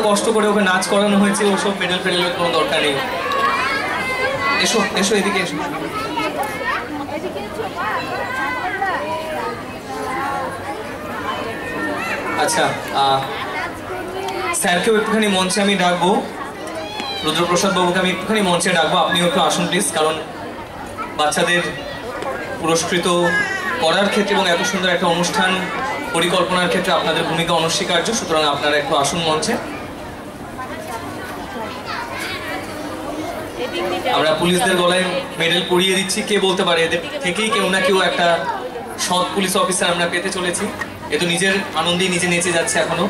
কষ্ট করে ওকে নাচ করানো হয়েছে, ওসব মেডেল ফেডেলের কোনো দরকার নেই। এসো এসো, এদিকে এসো। আচ্ছা, স্যারকেও একটুখানি মঞ্চে আমি ডাকবো, রুদ্রপ্রসাদ বাবুকে আমি একটুখানি মঞ্চে ডাকবো। আপনিও একটু আসুন প্লিজ, কারণ বাচ্চাদের পুরস্কৃত করার ক্ষেত্রে এবং এত সুন্দর একটা অনুষ্ঠান পরিকল্পনার ক্ষেত্রে আপনাদের ভূমিকা অনস্বীকার্য। সুতরাং আপনারা একটু আসুন মঞ্চে। আমরা পুলিশদের গলায় মেডেল পরিয়ে দিচ্ছি। কে বলতে পারে এদের থেকেই কেউ না কেউ একটা সৎ পুলিশ অফিসার আমরা পেতে চলেছি। এ তো নিজের আনন্দেই নিজে নেচে যাচ্ছে এখনো।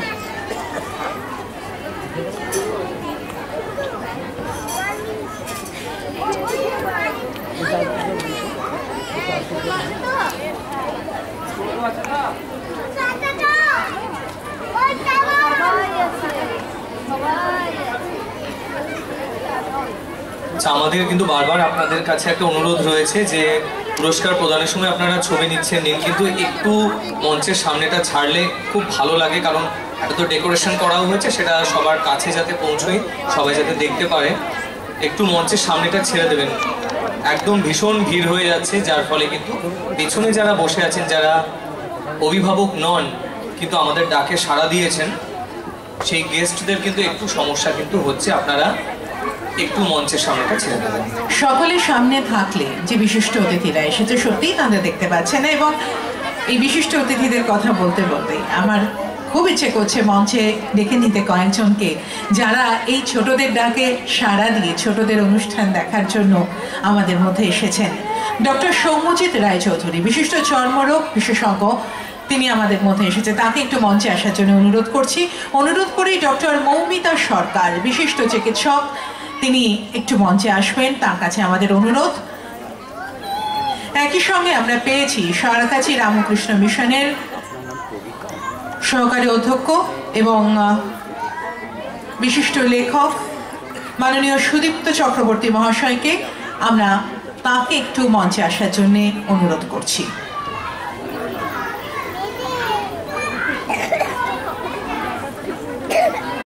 আমাদের কিন্তু বারবার আপনাদের কাছে একটা অনুরোধ রয়েছে যে পুরস্কার প্রদানের সময় আপনারা ছবি নিচ্ছেন নিন, কিন্তু একটু মঞ্চের সামনেটা ছাড়লে খুব ভালো লাগে, কারণ একটা তো ডেকোরেশন করাও হয়েছে, সেটা সবার কাছে যাতে পৌঁছয়, সবাই যাতে দেখতে পারে। একটু মঞ্চের সামনেটা ছেড়ে দেবেন। একদম ভীষণ ভিড় হয়ে যাচ্ছে, যার ফলে কিন্তু পেছনে যারা বসে আছেন, যারা অভিভাবক নন কিন্তু আমাদের ডাকে সাড়া দিয়েছেন, সেই গেস্টদের কিন্তু একটু সমস্যা কিন্তু হচ্ছে। আপনারা একটু মঞ্চের সামনেটা ছেড়ে দেবেন। সকলের সামনে থাকলে যে বিশিষ্ট অতিথিরা এসেছে সত্যিই তাদের দেখতে পাচ্ছেন, এবং এই বিশিষ্ট অতিথিদের কথা বলতে বলতে আমার খুব ইচ্ছে করছে মঞ্চে ডেকে নিতে কয়েকজনকে, যারা এই ছোটদের ডাকে সাড়া দিয়ে ছোটদের অনুষ্ঠান দেখার জন্য আমাদের মধ্যে এসেছেন। ডক্টর সৌম্যজিৎ রায়চৌধুরী, বিশিষ্ট চর্মরোগ বিশেষজ্ঞ, তিনি আমাদের মধ্যে এসেছে। তাকে একটু মঞ্চে আসার জন্য অনুরোধ করছি। অনুরোধ করি ডক্টর মৌমিতা সরকার, বিশিষ্ট চিকিৎসক, তিনি একটু মঞ্চে আসবেন, তার কাছে আমাদের অনুরোধ। একই সঙ্গে আমরা পেয়েছি সারাকাছি রামকৃষ্ণ মিশনের সহকারী অধ্যক্ষ এবং বিশিষ্ট লেখক মাননীয় সুদীপ্ত চক্রবর্তী মহাশয়কে। আমরা তাকে একটু মঞ্চে আসার জন্য অনুরোধ করছি।